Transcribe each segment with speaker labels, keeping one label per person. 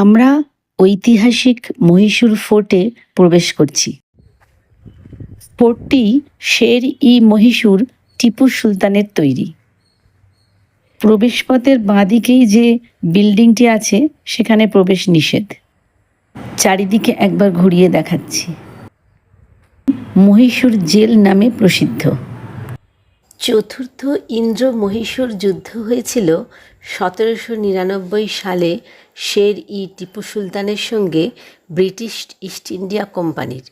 Speaker 1: আমরা ঐতিহাসিক মহীশূর ফোর্টে প্রবেশ করছি। ফোর্টটি শের-ই-মহীশূর টিপু সুলতানের তৈরি। প্রবেশপথের বাঁদিকেই যে বিল্ডিংটি আছে সেখানে প্রবেশ নিষেধ। চারিদিকে একবার ঘুরিয়ে দেখাচ্ছি। মহীশূর জেল নামে প্রসিদ্ধ। চতুর্থ ইন্দ্র-মহীশূর যুদ্ধ হয়েছিল 1799 সালে শের-ই-টিপু সুলতানের সঙ্গে ব্রিটিশ ইস্ট ইন্ডিয়া কোম্পানির।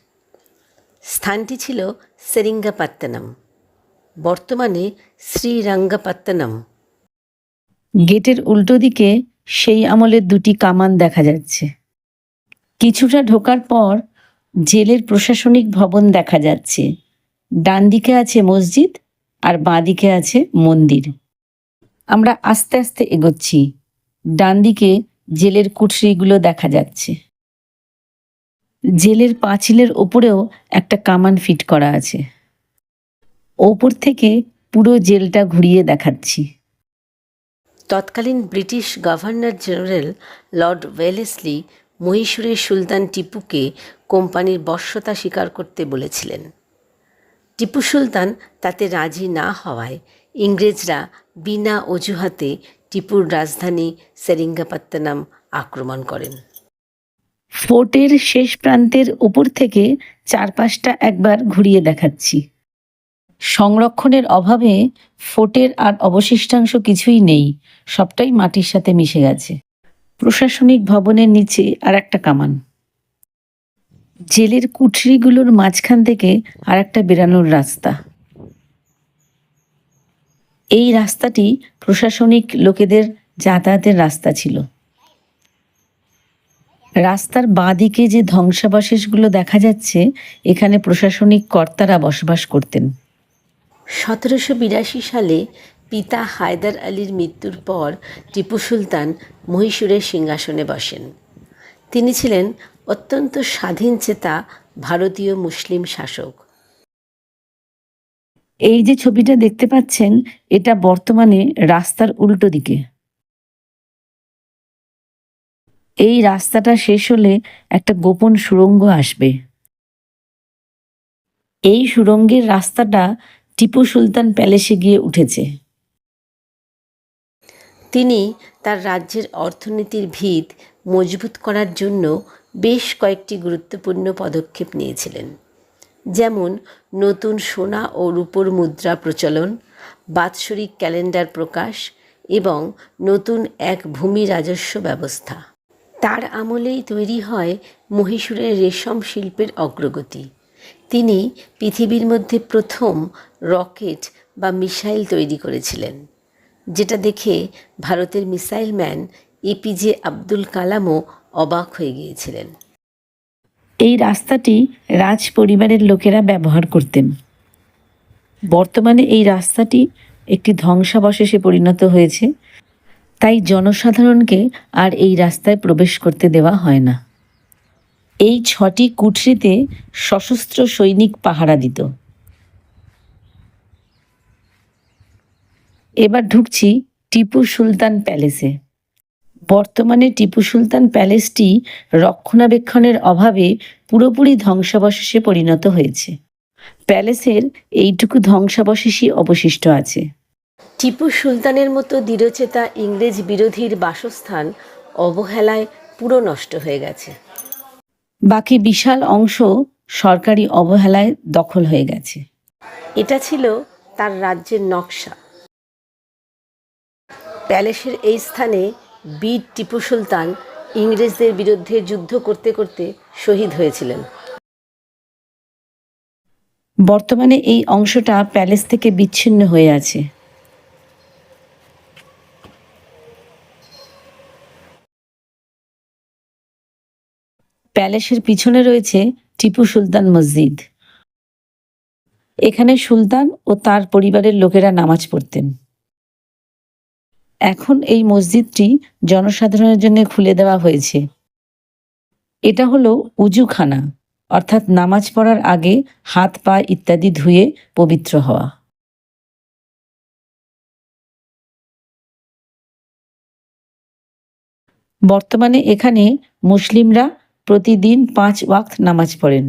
Speaker 1: স্থানটি ছিল সেরিঙ্গাপাত্তানাম, বর্তমানে শ্রীরঙ্গপত্তনম। গেটের উল্টো দিকে সেই আমলের দুটি কামান দেখা যাচ্ছে। কিছুটা ঢোকার পর জেলের প্রশাসনিক ভবন দেখা যাচ্ছে। ডান দিকে আছে মসজিদ আর বাঁ দিকে আছে মন্দির। আমরা আস্তে আস্তে এগোচ্ছি। ডান দিকে জেলের কুঠরিগুলো দেখা যাচ্ছে। জেলের পাঁচিলের ওপরেও একটা কামান ফিট করা আছে। ওপর থেকে পুরো জেলটা ঘুরিয়ে দেখাচ্ছি। তৎকালীন British governor general lord Wellesley মহীশূরের সুলতান টিপুকে কোম্পানির বশ্যতা স্বীকার করতে বলেছিলেন। টিপু সুলতান তাতে রাজি না হওয়ায় ইংরেজরা বিনা অজুহাতে টিপুর রাজধানী সেরিঙ্গাপত্তনম আক্রমণ করেন। ফোর্টের শেষ প্রান্তের ওপর থেকে চারপাশটা একবার ঘুরিয়ে দেখাচ্ছি। সংরক্ষণের অভাবে ফোর্টের আর অবশিষ্টাংশ কিছুই নেই, সবটাই মাটির সাথে মিশে গেছে। প্রশাসনিক ভবনের নিচে আর একটা কামান। জেলের কুঠরিগুলোর মাঝখান থেকে আর একটা বেরানোর রাস্তা। এই রাস্তাটি প্রশাসনিক লোকেদের যাতায়াতের রাস্তা ছিল। রাস্তার বাঁ দিকে যে ধ্বংসাবশেষগুলো দেখা যাচ্ছে, এখানে প্রশাসনিক কর্তারা বসবাস করতেন। 1782 সালে পিতা হায়দার আলীর মৃত্যুর পর টিপু সুলতান মহীশূরের সিংহাসনে বসেন। তিনি ছিলেন অত্যন্ত স্বাধীনচেতা ভারতীয় মুসলিম শাসক। এই যে ছবিটা দেখতে পাচ্ছেন, এটা বর্তমানে রাস্তার উল্টো দিকে। এই রাস্তাটা শেষ হলে একটা গোপন সুড়ঙ্গ আসবে। এই সুড়ঙ্গের রাস্তাটা টিপু সুলতান প্যালেসে গিয়ে উঠেছে। তিনি তার রাজ্যের অর্থনীতির ভিত মজবুত করার জন্য বেশ কয়েকটি গুরুত্বপূর্ণ পদক্ষেপ নিয়েছিলেন, যেমন নতুন সোনা ও রূপোর মুদ্রা প্রচলন, বাৎসরিক ক্যালেন্ডার প্রকাশ এবং নতুন এক ভূমি রাজস্ব ব্যবস্থা। তার আমলেই তৈরি হয় মহীশূরের রেশম শিল্পের অগ্রগতি। তিনি পৃথিবীর মধ্যে প্রথম রকেট বা মিসাইল তৈরি করেছিলেন, যেটা দেখে ভারতের মিসাইল ম্যান এপিজে আব্দুল কালামও অবাক হয়ে গিয়েছিলেন। এই রাস্তাটি রাজ পরিবারের লোকেরা ব্যবহার করতেন। বর্তমানে এই রাস্তাটি একটি ধ্বংসাবশেষে পরিণত হয়েছে, তাই জনসাধারণকে আর এই রাস্তায় প্রবেশ করতে দেওয়া হয় না। এই 6টি কুঠরিতে সশস্ত্র সৈনিক পাহারা দিত। এবার ঢুকছি টিপু সুলতান প্যালেসে। বর্তমানে টিপু সুলতান প্যালেসটি রক্ষণাবেক্ষণের অভাবে পুরোপুরি ধ্বংসাবশেষে পরিণত হয়েছে। প্যালেসের এইটুকু ধ্বংসাবশেষই অবশিষ্ট আছে। টিপু সুলতানের মতো দৃঢ়চেতা ইংরেজ বিরোধীর বাসস্থান অবহেলায় পুরো নষ্ট হয়ে গেছে। বাকি বিশাল অংশ সরকারি অবহেলায় দখল হয়ে গেছে। এটা ছিল তার রাজ্যের নকশা। প্যালেসের এই স্থানে বীর টিপু সুলতান ইংরেজদের বিরুদ্ধে যুদ্ধ করতে করতে শহীদ হয়েছিলেন। বর্তমানে এই অংশটা প্যালেস থেকে বিচ্ছিন্ন হয়ে আছে। প্যালেসের পিছনে রয়েছে টিপু সুলতান মসজিদ। এখানে সুলতান ও তার পরিবারের লোকেরা নামাজ পড়তেন। এখন এই মসজিদটি জনসাধারণের জন্য খুলে দেওয়া হয়েছে। এটা হলো উজুখানা, অর্থাৎ নামাজ পড়ার আগে হাত পা ইত্যাদি ধুয়ে পবিত্র হওয়া। বর্তমানে এখানে মুসলিমরা প্রতিদিন 5 ওয়াক্ত নামাজ পড়েন।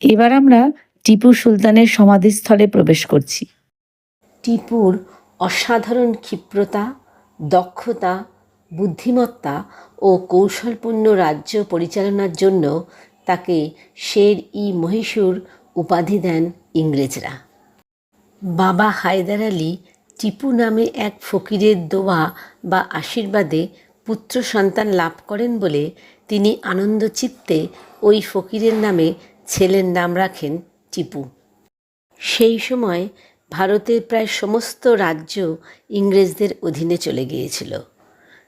Speaker 1: এবার আমরা টিপু সুলতানের সমাধিস্থলে প্রবেশ করছি। টিপুর অসাধারণ ক্ষিপ্রতা, দক্ষতা, বুদ্ধিমত্তা ও কৌশলপূর্ণ রাজ্য পরিচালনার জন্য তাকে শের-ই-মহীশূর উপাধি দেন ইংরেজরা। বাবা হায়দার আলী টিপু নামে এক ফকিরের দোয়া বা আশীর্বাদে পুত্র সন্তান লাভ করেন বলে তিনি আনন্দচিত্তে ওই ফকিরের নামে ছেলের নাম রাখেন টিপু। সেই সময় ভারতের প্রায় সমস্ত রাজ্য ইংরেজদের অধীনে চলে গিয়েছিল।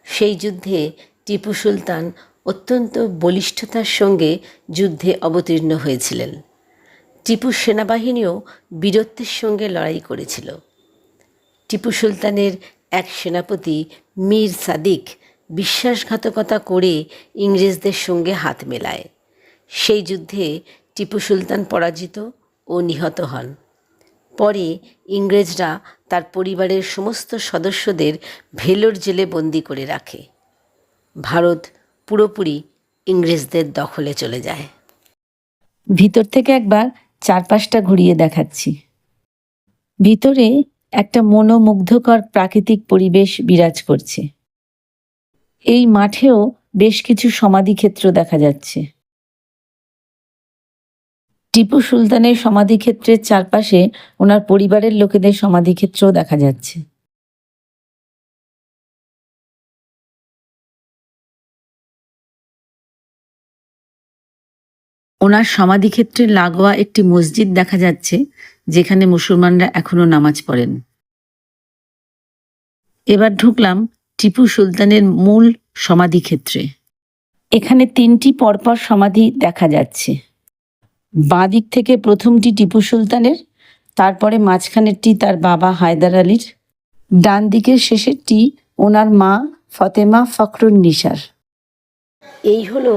Speaker 1: সেই যুদ্ধে টিপু সুলতান অত্যন্ত বলিষ্ঠতার সঙ্গে যুদ্ধে অবতীর্ণ হয়েছিলেন। টিপুর সেনাবাহিনীও বীরত্বের সঙ্গে লড়াই করেছিল। টিপু সুলতানের এক সেনাপতি মীর সাদিক বিশ্বাসঘাতকতা করে ইংরেজদের সঙ্গে হাত মেলায়। সেই যুদ্ধে টিপু সুলতান পরাজিত ও নিহত হন। পরে ইংরেজরা তার পরিবারের সমস্ত সদস্যদের ভেলোর জেলে বন্দি করে রাখে। ভারত পুরোপুরি ইংরেজদের দখলে চলে যায়। ভিতর থেকে একবার চারপাশটা ঘুরিয়ে দেখাচ্ছি। ভিতরে একটা মনোমুগ্ধকর প্রাকৃতিক পরিবেশ বিরাজ করছে। এই মাঠেও বেশ কিছু সমাধিক্ষেত্র দেখা যাচ্ছে। টিপু সুলতানের সমাধিক্ষেত্রের চারপাশে ওনার পরিবারের লোকেদের সমাধিক্ষেত্রও দেখা যাচ্ছে। ওনার সমাধিক্ষেত্রের লাগোয়া একটি মসজিদ দেখা যাচ্ছে, যেখানে মুসলমানরা এখনো নামাজ পড়েন। এবার ঢুকলাম টিপু সুলতানের মূল সমাধিক্ষেত্রে। এখানে 3টি পরপর সমাধি দেখা যাচ্ছে। বাঁ দিক থেকে প্রথমটি টিপু সুলতানের, তারপরে মাঝখানেরটি তার বাবা হায়দার আলীর, ডান দিকের শেষেরটি ওনার মা ফতেমা ফখরুন্নিসার। এই হলো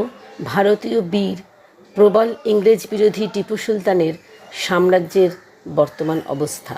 Speaker 1: ভারতীয় বীর প্রবল ইংরেজ বিরোধী টিপু সুলতানের সাম্রাজ্যের বর্তমান অবস্থা।